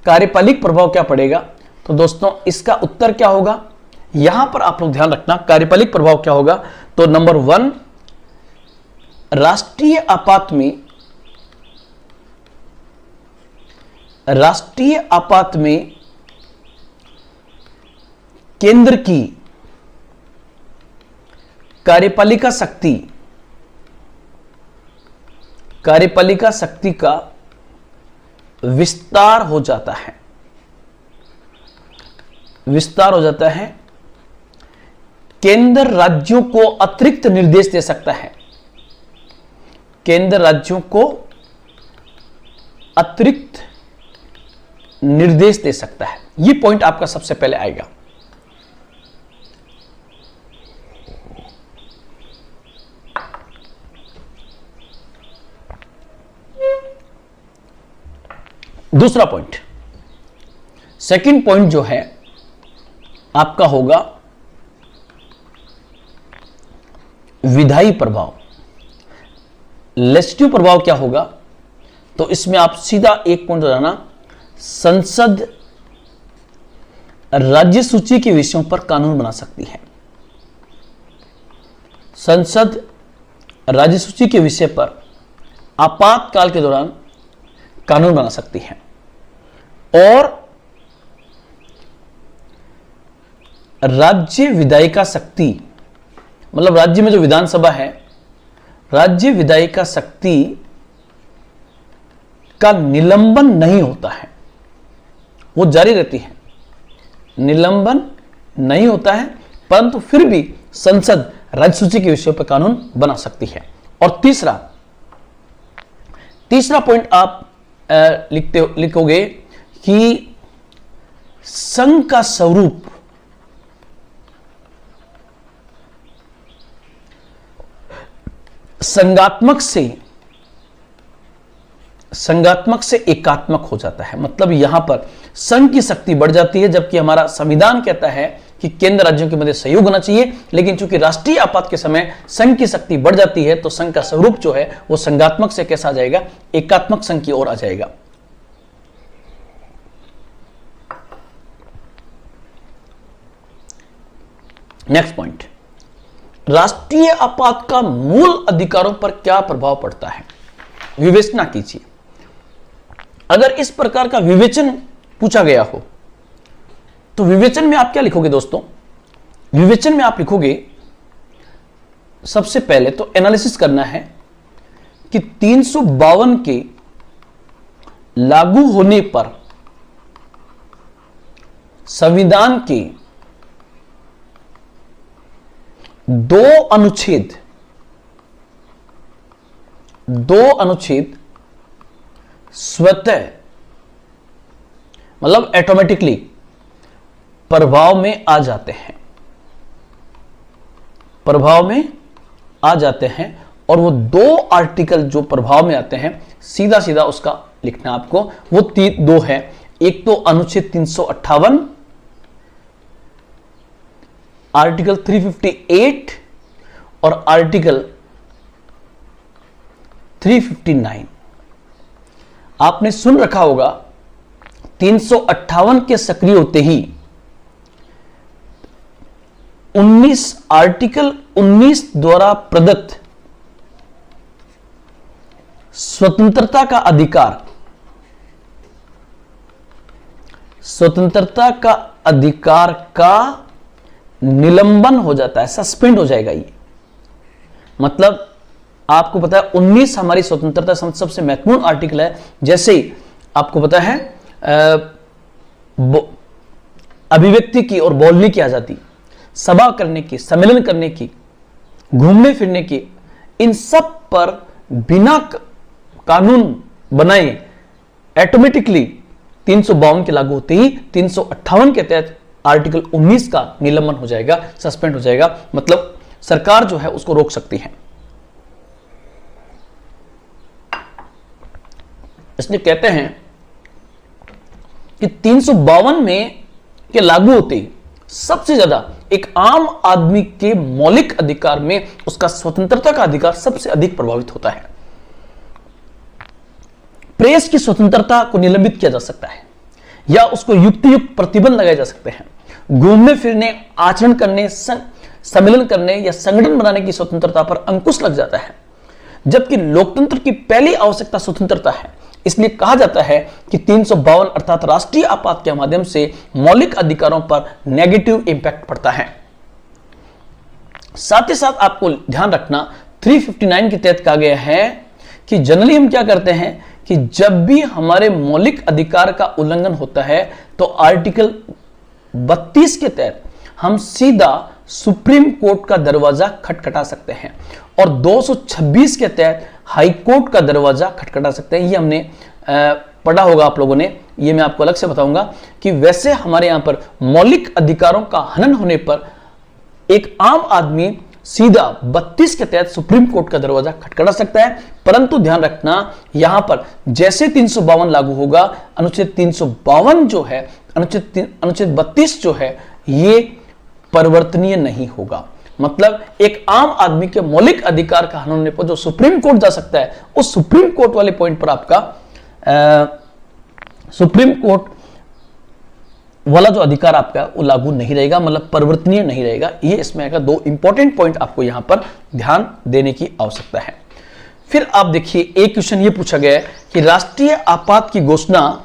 कार्यपालिक प्रभाव क्या पड़ेगा, तो दोस्तों इसका उत्तर क्या होगा, यहां पर आप लोग ध्यान रखना। कार्यपालिक प्रभाव क्या होगा, तो नंबर 1 राष्ट्रीय आपात में केंद्र की कार्यपालिका शक्ति का विस्तार हो जाता है। केंद्र राज्यों को अतिरिक्त निर्देश दे सकता है। केंद्र राज्यों को अतिरिक्त निर्देश दे सकता है। यह पॉइंट आपका सबसे पहले आएगा। दूसरा पॉइंट, सेकंड पॉइंट जो है आपका होगा विधायी प्रभाव। लेजिस्लेटिव प्रभाव क्या होगा? तो इसमें आप सीधा एक पॉइंट लगाना, संसद राज्य सूची के विषयों पर कानून बना सकती है। संसद राज्य सूची के विषय पर आपातकाल के दौरान कानून बना सकती है। और राज्य विधायिका शक्ति, मतलब राज्य में जो विधानसभा है, राज्य विधायिका शक्ति का निलंबन नहीं होता है, वो जारी रहती है, निलंबन नहीं होता है, परंतु फिर भी संसद राज्य सूची के विषयों पर कानून बना सकती है। और तीसरा पॉइंट आप लिखोगे कि संघ का स्वरूप संघात्मक से एकात्मक हो जाता है। मतलब यहां पर संघ की शक्ति बढ़ जाती है, जबकि हमारा संविधान कहता है कि केंद्र राज्यों के मध्य सहयोग होना चाहिए, लेकिन चूंकि राष्ट्रीय आपात के समय संघ की शक्ति बढ़ जाती है, तो संघ का स्वरूप जो है वो संघात्मक से कैसा आ जाएगा? एकात्मक संघ की ओर आ जाएगा। नेक्स्ट पॉइंट, राष्ट्रीय आपात का मूल अधिकारों पर क्या प्रभाव पड़ता है? विवेचना कीजिए। अगर इस प्रकार का विवेचन पूछा गया हो तो विवेचन में आप क्या लिखोगे दोस्तों? विवेचन में आप लिखोगे, सबसे पहले तो एनालिसिस करना है कि 352 के लागू होने पर संविधान के दो अनुच्छेद स्वतः, मतलब ऑटोमेटिकली प्रभाव में आ जाते हैं, और वो दो आर्टिकल जो प्रभाव में आते हैं, सीधा सीधा उसका लिखना आपको, वो दो है। एक तो अनुच्छेद 358 आर्टिकल 358 और आर्टिकल 359। आपने सुन रखा होगा 358 के सक्रिय होते ही आर्टिकल 19 द्वारा प्रदत्त स्वतंत्रता का अधिकार का निलंबन हो जाता है, सस्पेंड हो जाएगा। ये मतलब आपको पता है 19 हमारी स्वतंत्रता सबसे महत्वपूर्ण आर्टिकल है। जैसे ही आपको पता है अभिव्यक्ति की और बोलने की आजादी, सभा करने की, सम्मेलन करने की, घूमने फिरने की, इन सब पर बिना कानून बनाए ऑटोमेटिकली 352 के लागू होते ही 358 के तहत आर्टिकल 19 का निलंबन हो जाएगा, सस्पेंड हो जाएगा। मतलब सरकार जो है उसको रोक सकती है। इसलिए कहते हैं कि 352 में के लागू होते ही सबसे ज्यादा एक आम आदमी के मौलिक अधिकार में उसका स्वतंत्रता का अधिकार सबसे अधिक प्रभावित होता है। प्रेस की स्वतंत्रता को निलंबित किया जा सकता है या उसको युक्तियुक्त प्रतिबंध लगाए जा सकते हैं। घूमने फिरने, आचरण करने, सम्मेलन करने या संगठन बनाने की स्वतंत्रता पर अंकुश लग जाता है, जबकि लोकतंत्र की पहली आवश्यकता स्वतंत्रता है। इसलिए कहा जाता है कि 352 अर्थात राष्ट्रीय आपात के माध्यम से मौलिक अधिकारों पर नेगेटिव इंपैक्ट पड़ता है। साथ ही साथ आपको ध्यान रखना 359 के तहत कहा गया है कि जनरली हम क्या करते हैं कि जब भी हमारे मौलिक अधिकार का उल्लंघन होता है तो आर्टिकल 32 के तहत हम सीधा सुप्रीम कोर्ट का दरवाजा खटखटा सकते हैं और 226 के तहत हाई कोर्ट का दरवाजा खटखटा सकते हैं। ये हमने पढ़ा होगा आप लोगों ने, ये मैं आपको अलग से बताऊंगा कि वैसे हमारे यहां पर मौलिक अधिकारों का हनन होने पर एक आम आदमी सीधा 32 के तहत सुप्रीम कोर्ट का दरवाजा खटखटा सकता है। परंतु ध्यान रखना, यहां पर जैसे 352 लागू होगा, अनुच्छेद 352 जो है, अनुच्छेद 32 जो है, ये परिवर्तनीय नहीं होगा। मतलब एक आम आदमी के मौलिक अधिकार का हनन होने पर जो सुप्रीम कोर्ट जा सकता है, उस सुप्रीम कोर्ट वाले पॉइंट पर आपका सुप्रीम कोर्ट वाला जो अधिकार आपका वो लागू नहीं रहेगा, मतलब परिवर्तनीय नहीं रहेगा। ये इसमें आएगा। दो इंपॉर्टेंट पॉइंट आपको यहां पर ध्यान देने की आवश्यकता है। फिर आप देखिए, एक क्वेश्चन ये पूछा गया है कि राष्ट्रीय आपात की घोषणा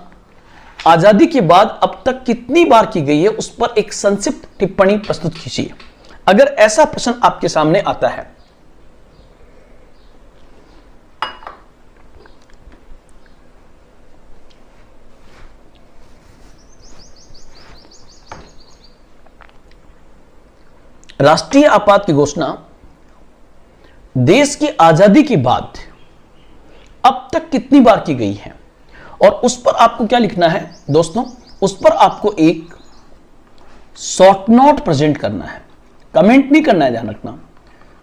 आजादी के बाद अब तक कितनी बार की गई है, उस पर एक संक्षिप्त टिप्पणी प्रस्तुत कीजिए। अगर ऐसा प्रश्न आपके सामने आता है, राष्ट्रीय आपात की घोषणा देश की आजादी के बाद अब तक कितनी बार की गई है, और उस पर आपको क्या लिखना है दोस्तों, उस पर आपको एक शॉर्ट नोट प्रेजेंट करना है। कमेंट नहीं करना है, ध्यान रखना,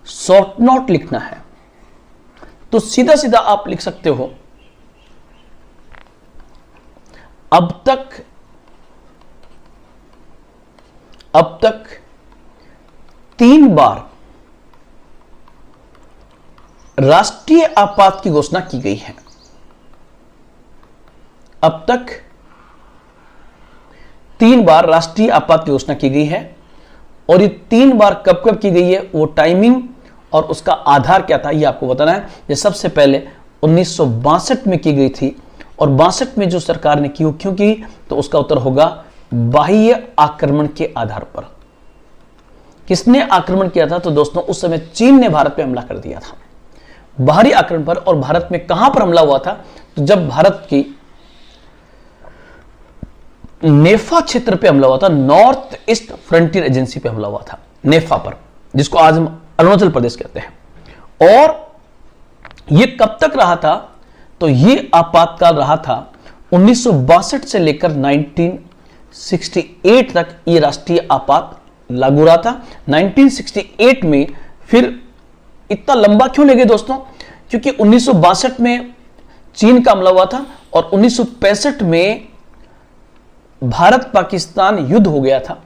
शॉर्ट नोट लिखना है। तो सीधा सीधा आप लिख सकते हो, अब तक 3 बार राष्ट्रीय आपात की घोषणा की गई है। अब तक 3 बार राष्ट्रीय आपात की घोषणा की गई है, और ये 3 बार कब कब की गई है, वो टाइमिंग और उसका आधार क्या था, ये आपको बताना है। ये सबसे पहले 1962 में की गई थी, और 62 में जो सरकार ने की, वो क्यों की, तो उसका उत्तर होगा बाह्य आक्रमण के आधार पर। किसने आक्रमण किया था, तो दोस्तों उस समय चीन ने भारत पे हमला कर दिया था, बाहरी आक्रमण पर। और भारत में कहां पर हमला हुआ था, तो जब भारत की नेफा क्षेत्र पे हमला हुआ था, नॉर्थ ईस्ट फ्रंटियर एजेंसी पे हमला हुआ था, नेफा पर, जिसको आज हम अरुणाचल प्रदेश कहते हैं। और यह कब तक रहा था, तो यह आपातकाल रहा था 1962 से लेकर 1968 तक यह राष्ट्रीय आपात लागू रहा था। 1968 में फिर इतना लंबा क्यों लगे दोस्तों, क्योंकि 1962 में चीन का हमला हुआ था, और 1965 में भारत पाकिस्तान युद्ध हो गया था,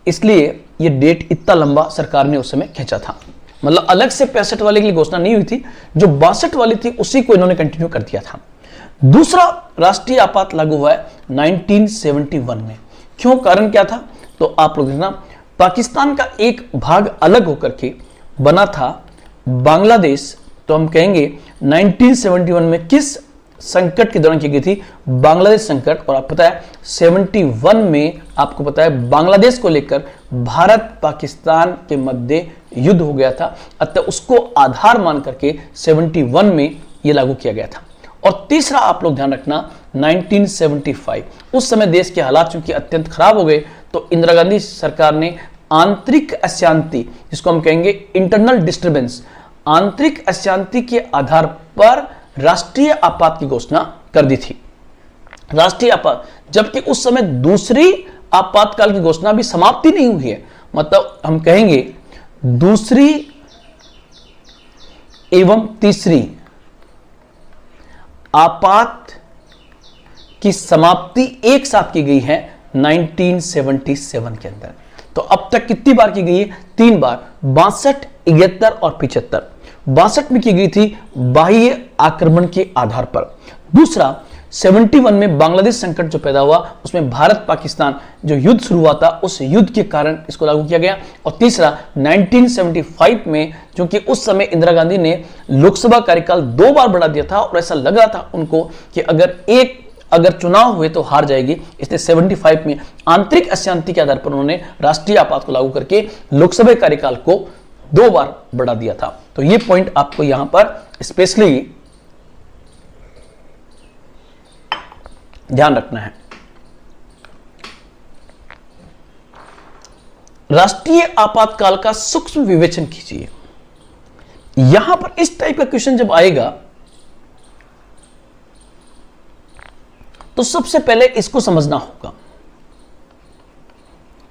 इसलिए यह डेट इतना लंबा सरकार ने उस समय खींचा था। मतलब अलग से 65 वाले के लिए घोषणा नहीं हुई थी, जो 62 वाली थी उसी को इन्होंने कंटिन्यू कर दिया था। दूसरा राष्ट्रीय आपात लागू हुआ है 1971 में। क्यों, कारण क्या था, तो आप लोग देखना, पाकिस्तान का एक भाग अलग होकर के बना था बांग्लादेश। तो हम कहेंगे 1971 में किस संकट के दौरान की गई थी, बांग्लादेश संकट। और आपको पता है 71 में आपको पता है बांग्लादेश को लेकर भारत पाकिस्तान के मध्य युद्ध हो गया था, अतः उसको आधार मान करके 71 में यह लागू किया गया था। और तीसरा आप लोग ध्यान रखना 1975, उस समय देश के हालात चूंकि अत्यंत खराब हो गए, तो इंदिरा गांधी सरकार ने आंतरिक अशांति, जिसको हम कहेंगे इंटरनल डिस्टर्बेंस, आंतरिक अशांति के आधार पर राष्ट्रीय आपात की घोषणा कर दी थी। राष्ट्रीय आपात, जबकि उस समय दूसरी आपातकाल की घोषणा भी समाप्ति नहीं हुई है, मतलब हम कहेंगे दूसरी एवं तीसरी आपात की समाप्ति एक साथ की गई है 1977 के अंदर। तो अब तक कितनी बार की गई है, 3 बार, 62, 71 और 75। 62 में की गई थी बाह्य आक्रमण के आधार पर। दूसरा 71 में बांग्लादेश संकट जो पैदा हुआ, उसमें भारत पाकिस्तान जो युद्ध शुरू हुआ था, उस युद्ध के कारण इसको लागू किया गया। और तीसरा 1975 में, क्योंकि उस समय इंदिरा गांधी ने लोकसभा कार्यकाल 2 बार बढ़ा दिया था, और ऐसा लग रहा था उनको कि अगर चुनाव हुए तो हार जाएगी, इसलिए 75 में आंतरिक अशांति के आधार पर उन्होंने राष्ट्रीय आपात को लागू करके लोकसभा कार्यकाल को 2 बार बढ़ा दिया था। तो ये पॉइंट आपको यहां पर स्पेशली ध्यान रखना है। राष्ट्रीय आपातकाल का सूक्ष्म विवेचन कीजिए। यहां पर इस टाइप का क्वेश्चन जब आएगा तो सबसे पहले इसको समझना होगा,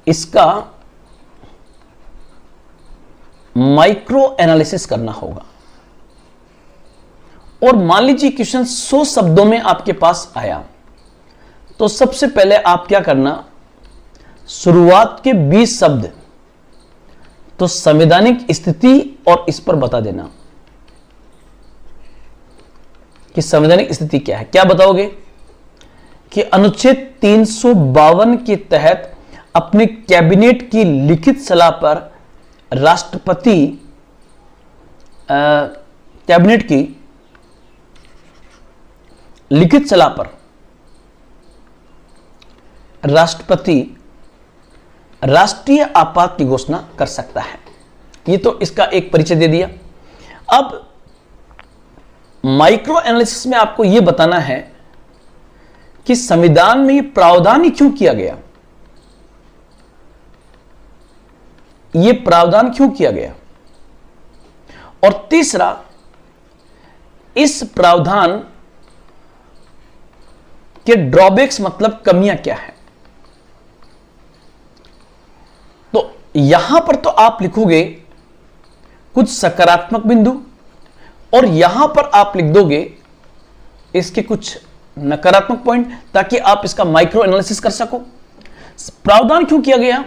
इसका माइक्रो एनालिसिस करना होगा। और मान लीजिए क्वेश्चन 100 शब्दों में आपके पास आया, तो सबसे पहले आप क्या करना, शुरुआत के 20 शब्द तो संवैधानिक स्थिति और इस पर बता देना कि संवैधानिक स्थिति क्या है। क्या बताओगे कि अनुच्छेद 352 के तहत अपने कैबिनेट की लिखित सलाह पर राष्ट्रपति कैबिनेट की लिखित सलाह पर राष्ट्रपति राष्ट्रीय आपात की घोषणा कर सकता है। ये तो इसका एक परिचय दे दिया। अब माइक्रो एनालिसिस में आपको यह बताना है कि संविधान में यह प्रावधान ही क्यों किया गया, यह प्रावधान क्यों किया गया, और तीसरा, इस प्रावधान के ड्रॉबैक्स मतलब कमियां क्या है। तो यहां पर तो आप लिखोगे कुछ सकारात्मक बिंदु और यहां पर आप लिख दोगे इसके कुछ नकारात्मक पॉइंट, ताकि आप इसका माइक्रो एनालिसिस कर सको। प्रावधान क्यों किया गया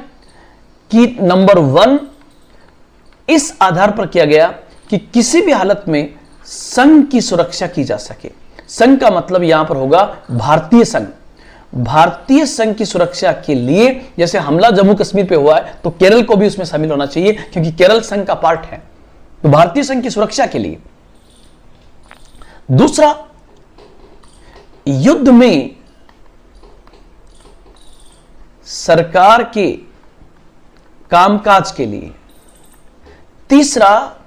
कि नंबर 1 इस आधार पर किया गया कि किसी भी हालत में संघ की सुरक्षा की जा सके। संघ का मतलब यहां पर होगा भारतीय संघ। भारतीय संघ की सुरक्षा के लिए, जैसे हमला जम्मू कश्मीर पे हुआ है तो केरल को भी उसमें शामिल होना चाहिए क्योंकि केरल संघ का पार्ट है। तो भारतीय संघ की सुरक्षा के लिए। दूसरा, युद्ध में सरकार के कामकाज के लिए। तीसरा,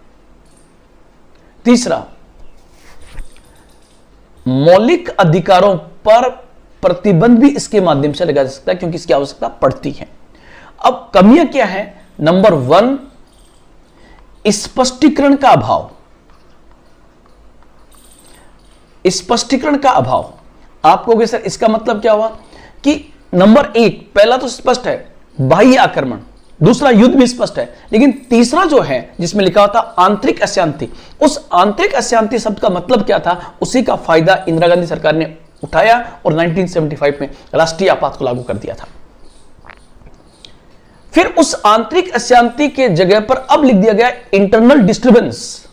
मौलिक अधिकारों पर प्रतिबंध भी इसके माध्यम से लगा जा सकता है क्योंकि इसकी आवश्यकता पड़ती है। अब कमियां क्या है? नंबर 1, स्पष्टीकरण का अभाव। स्पष्टीकरण का अभाव। आप कहोगे सर इसका मतलब क्या हुआ कि नंबर 1 पहला तो स्पष्ट है, बाह्य आक्रमण। दूसरा, युद्ध भी स्पष्ट है, लेकिन तीसरा जो है जिसमें लिखा होता आंतरिक अशांति, उस आंतरिक अशांति शब्द का मतलब क्या था, उसी का फायदा इंदिरा गांधी सरकार ने उठाया और 1975 में राष्ट्रीय आपात को लागू कर दिया था। फिर उस आंतरिक अशांति के जगह पर अब लिख दिया गया इंटरनल डिस्टर्बेंस।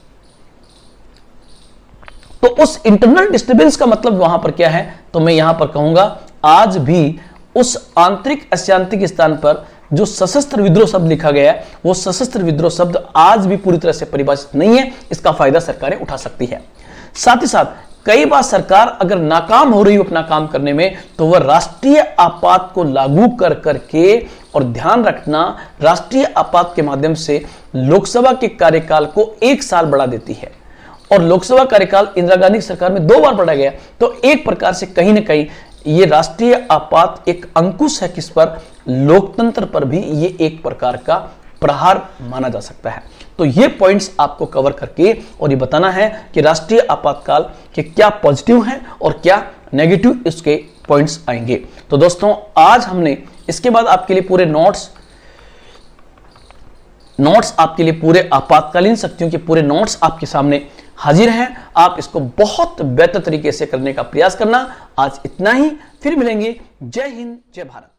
तो उस इंटरनल डिस्टर्बेंस का मतलब वहां पर क्या है, तो मैं यहां पर कहूंगा आज भी उस आंतरिक अशांति के स्थान पर जो सशस्त्र विद्रोह शब्द लिखा गया है, वो सशस्त्र विद्रोह शब्द आज भी पूरी तरह से परिभाषित नहीं है। इसका फायदा सरकारें उठा सकती है। साथ ही साथ कई बार सरकार अगर नाकाम हो रही हो अपना काम करने में, तो वह राष्ट्रीय आपात को लागू कर करके, और ध्यान रखना राष्ट्रीय आपात के माध्यम से लोकसभा के कार्यकाल को 1 साल बढ़ा देती है। और लोकसभा कार्यकाल इंदिरा गांधी सरकार में 2 बार बढ़ा गया। तो एक प्रकार से कहीं ना कहीं ये राष्ट्रीय आपात एक अंकुश है किस पर, लोकतंत्र पर भी ये एक प्रकार का प्रहार माना जा सकता है। तो ये पॉइंट्स आपको कवर करके और ये बताना है कि राष्ट्रीय आपातकाल के क्या पॉजिटिव हैं और क्या नेगेटिव इसके पॉइंट्स आएंगे। तो दोस्तों आज हमने इसके बाद आपके लिए पूरे नोट्स आपके लिए पूरे आपातकालीन शक्तियों के पूरे नोट्स आपके सामने हाजिर हैं। आप इसको बहुत बेहतर तरीके से करने का प्रयास करना। आज इतना ही, फिर मिलेंगे। जय हिंद, जय भारत।